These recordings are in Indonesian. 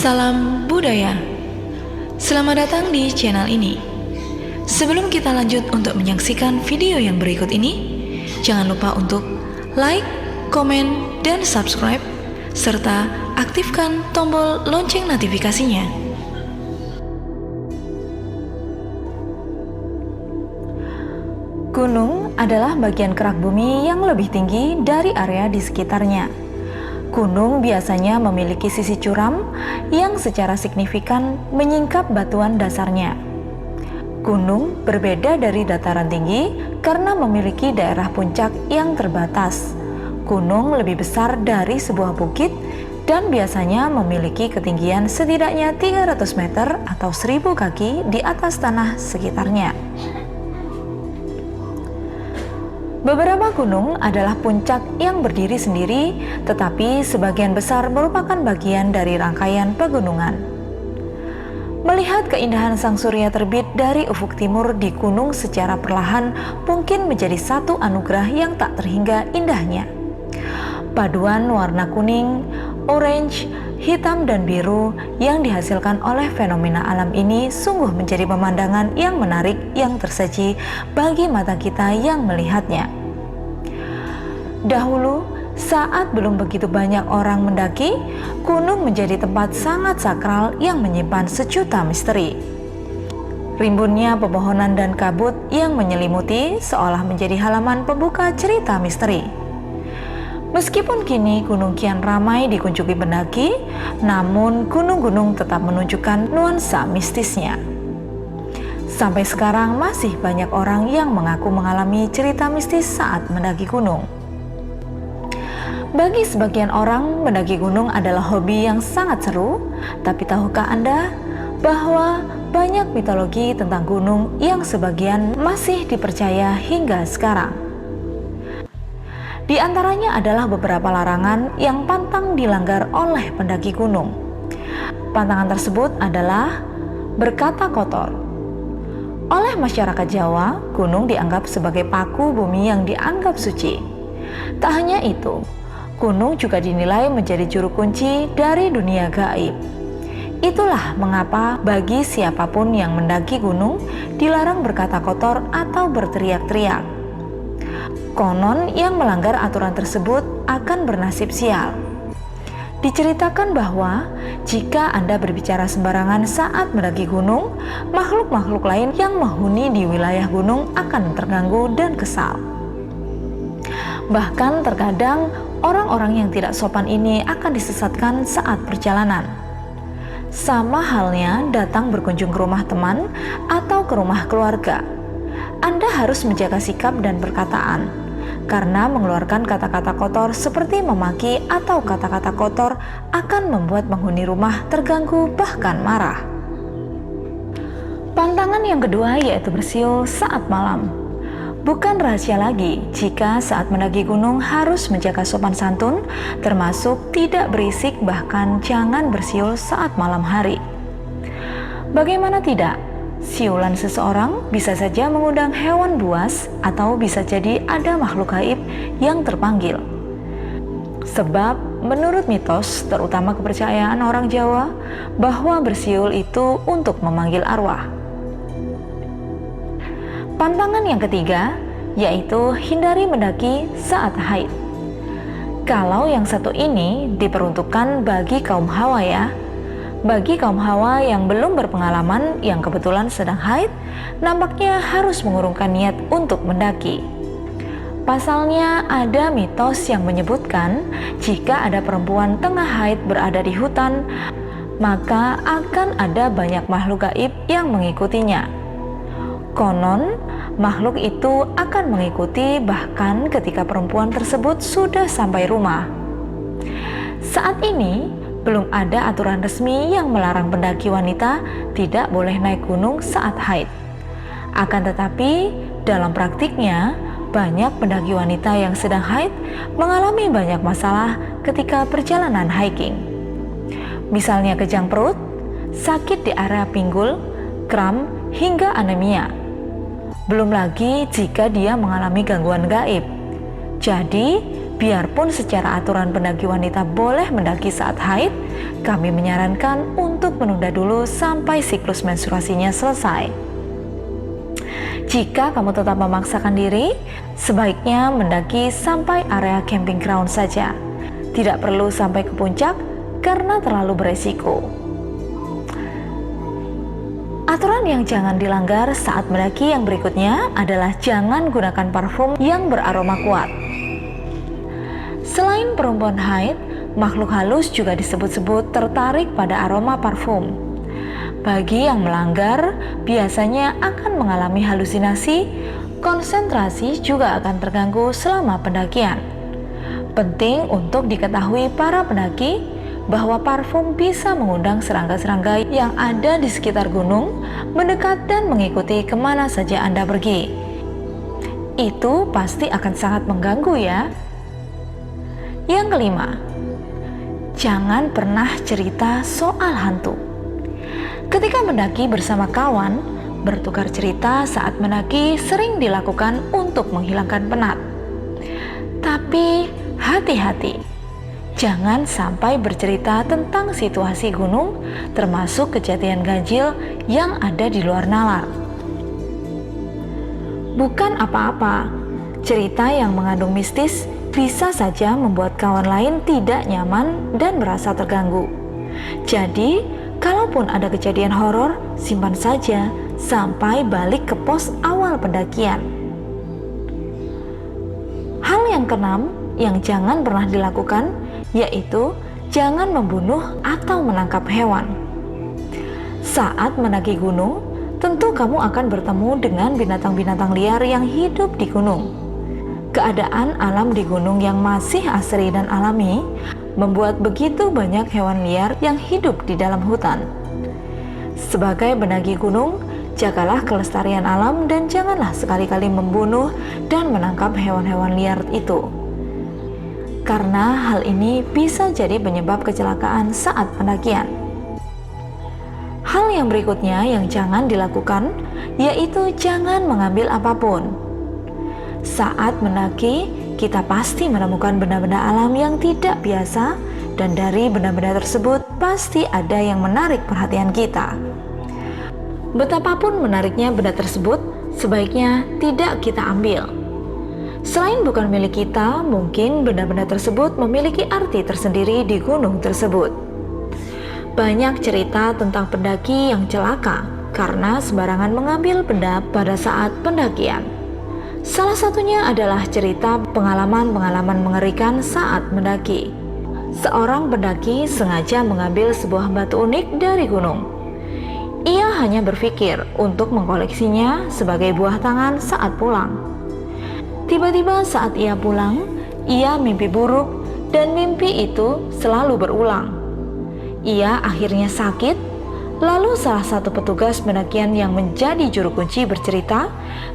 Salam budaya. Selamat datang di channel ini. Sebelum kita lanjut untuk menyaksikan video yang berikut ini, jangan lupa untuk like, komen, dan subscribe, serta aktifkan tombol lonceng notifikasinya. Gunung adalah bagian kerak bumi yang lebih tinggi dari area di sekitarnya. Gunung biasanya memiliki sisi curam yang secara signifikan menyingkap batuan dasarnya. Gunung berbeda dari dataran tinggi karena memiliki daerah puncak yang terbatas. Gunung lebih besar dari sebuah bukit dan biasanya memiliki ketinggian setidaknya 300 meter atau 1000 kaki di atas tanah sekitarnya. Beberapa gunung adalah puncak yang berdiri sendiri, tetapi sebagian besar merupakan bagian dari rangkaian pegunungan. Melihat keindahan sang surya terbit dari ufuk timur di gunung secara perlahan mungkin menjadi satu anugerah yang tak terhingga indahnya. Paduan warna kuning, orange, hitam, dan biru yang dihasilkan oleh fenomena alam ini sungguh menjadi pemandangan yang menarik yang tersaji bagi mata kita yang melihatnya. Dahulu, saat belum begitu banyak orang mendaki, gunung menjadi tempat sangat sakral yang menyimpan sejuta misteri. Rimbunnya pepohonan dan kabut yang menyelimuti seolah menjadi halaman pembuka cerita misteri. Meskipun kini gunung kian ramai dikunjungi pendaki, namun gunung-gunung tetap menunjukkan nuansa mistisnya. Sampai sekarang masih banyak orang yang mengaku mengalami cerita mistis saat mendaki gunung. Bagi sebagian orang, mendaki gunung adalah hobi yang sangat seru, tapi tahukah Anda bahwa banyak mitologi tentang gunung yang sebagian masih dipercaya hingga sekarang? Di antaranya adalah beberapa larangan yang pantang dilanggar oleh pendaki gunung. Pantangan tersebut adalah berkata kotor. Oleh masyarakat Jawa, gunung dianggap sebagai paku bumi yang dianggap suci. Tak hanya itu, gunung juga dinilai menjadi juru kunci dari dunia gaib. Itulah mengapa bagi siapapun yang mendaki gunung dilarang berkata kotor atau berteriak-teriak. Konon yang melanggar aturan tersebut akan bernasib sial. Diceritakan bahwa jika Anda berbicara sembarangan saat mendaki gunung, makhluk-makhluk lain yang menghuni di wilayah gunung akan terganggu dan kesal. Bahkan terkadang orang-orang yang tidak sopan ini akan disesatkan saat perjalanan. Sama halnya datang berkunjung ke rumah teman atau ke rumah keluarga. Anda harus menjaga sikap dan perkataan, karena mengeluarkan kata-kata kotor seperti memaki atau kata-kata kotor akan membuat penghuni rumah terganggu bahkan marah. Pantangan yang kedua yaitu bersiul saat malam. Bukan rahasia lagi jika saat mendaki gunung harus menjaga sopan santun, termasuk tidak berisik, bahkan jangan bersiul saat malam hari. Bagaimana tidak? Siulan seseorang bisa saja mengundang hewan buas atau bisa jadi ada makhluk gaib yang terpanggil. Sebab menurut mitos, terutama kepercayaan orang Jawa, bahwa bersiul itu untuk memanggil arwah. Pantangan yang ketiga yaitu hindari mendaki saat haid. Kalau yang satu ini diperuntukkan bagi kaum Hawa ya. Bagi kaum Hawa yang belum berpengalaman yang kebetulan sedang haid, nampaknya harus mengurungkan niat untuk mendaki. Pasalnya ada mitos yang menyebutkan jika ada perempuan tengah haid berada di hutan, maka akan ada banyak makhluk gaib yang mengikutinya. Konon, makhluk itu akan mengikuti bahkan ketika perempuan tersebut sudah sampai rumah. Saat ini, belum ada aturan resmi yang melarang pendaki wanita tidak boleh naik gunung saat haid. Akan tetapi, dalam praktiknya, banyak pendaki wanita yang sedang haid mengalami banyak masalah ketika perjalanan hiking. Misalnya kejang perut, sakit di area pinggul, kram, hingga anemia. Belum lagi jika dia mengalami gangguan gaib. Jadi, biarpun secara aturan pendaki wanita boleh mendaki saat haid, kami menyarankan untuk menunda dulu sampai siklus menstruasinya selesai. Jika kamu tetap memaksakan diri, sebaiknya mendaki sampai area camping ground saja. Tidak perlu sampai ke puncak karena terlalu beresiko. Aturan yang jangan dilanggar saat mendaki yang berikutnya adalah jangan gunakan parfum yang beraroma kuat. Selain perempuan haid, makhluk halus juga disebut-sebut tertarik pada aroma parfum. Bagi yang melanggar, biasanya akan mengalami halusinasi, konsentrasi juga akan terganggu selama pendakian. Penting untuk diketahui para pendaki bahwa parfum bisa mengundang serangga-serangga yang ada di sekitar gunung mendekat dan mengikuti kemana saja Anda pergi. Itu pasti akan sangat mengganggu ya. Yang kelima, jangan pernah cerita soal hantu. Ketika mendaki bersama kawan, bertukar cerita saat mendaki sering dilakukan untuk menghilangkan penat. Tapi hati-hati, jangan sampai bercerita tentang situasi gunung, termasuk kejadian ganjil yang ada di luar nalar. Bukan apa-apa, cerita yang mengandung mistis bisa saja membuat kawan lain tidak nyaman dan merasa terganggu. Jadi, kalaupun ada kejadian horor, simpan saja sampai balik ke pos awal pendakian. Hal yang keenam yang jangan pernah dilakukan yaitu jangan membunuh atau menangkap hewan. Saat mendaki gunung, tentu kamu akan bertemu dengan binatang-binatang liar yang hidup di gunung. Keadaan alam di gunung yang masih asri dan alami membuat begitu banyak hewan liar yang hidup di dalam hutan. Sebagai pendaki gunung, jagalah kelestarian alam dan janganlah sekali-kali membunuh dan menangkap hewan-hewan liar itu. Karena hal ini bisa jadi penyebab kecelakaan saat pendakian. Hal yang berikutnya yang jangan dilakukan yaitu jangan mengambil apapun. Saat mendaki, kita pasti menemukan benda-benda alam yang tidak biasa dan dari benda-benda tersebut pasti ada yang menarik perhatian kita. Betapapun menariknya benda tersebut, sebaiknya tidak kita ambil. Selain bukan milik kita, mungkin benda-benda tersebut memiliki arti tersendiri di gunung tersebut. Banyak cerita tentang pendaki yang celaka karena sembarangan mengambil benda pada saat pendakian. Salah satunya adalah cerita pengalaman-pengalaman mengerikan saat mendaki. Seorang pendaki sengaja mengambil sebuah batu unik dari gunung. Ia hanya berpikir untuk mengkoleksinya sebagai buah tangan saat pulang. Tiba-tiba saat ia pulang, ia mimpi buruk dan mimpi itu selalu berulang. Ia akhirnya sakit. Lalu salah satu petugas pendakian yang menjadi juru kunci bercerita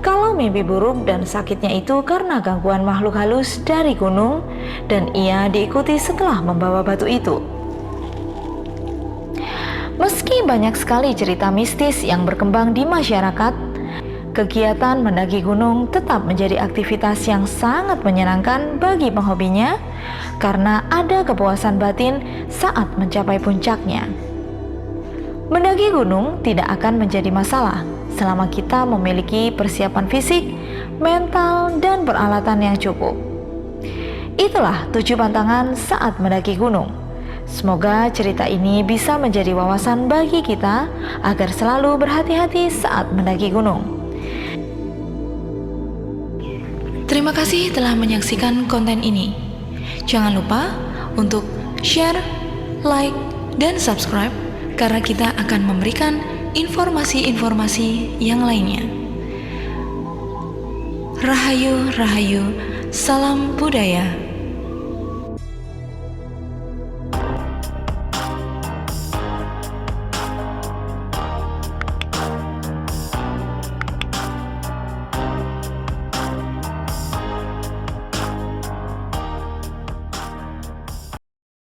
kalau mimpi buruk dan sakitnya itu karena gangguan makhluk halus dari gunung dan ia diikuti setelah membawa batu itu. Meski banyak sekali cerita mistis yang berkembang di masyarakat, kegiatan mendaki gunung tetap menjadi aktivitas yang sangat menyenangkan bagi penghobinya karena ada kepuasan batin saat mencapai puncaknya. Mendaki gunung tidak akan menjadi masalah selama kita memiliki persiapan fisik, mental, dan peralatan yang cukup. Itulah 7 pantangan saat mendaki gunung. Semoga cerita ini bisa menjadi wawasan bagi kita agar selalu berhati-hati saat mendaki gunung. Terima kasih telah menyaksikan konten ini. Jangan lupa untuk share, like, dan subscribe karena kita akan memberikan informasi-informasi yang lainnya. Rahayu, Rahayu, salam budaya.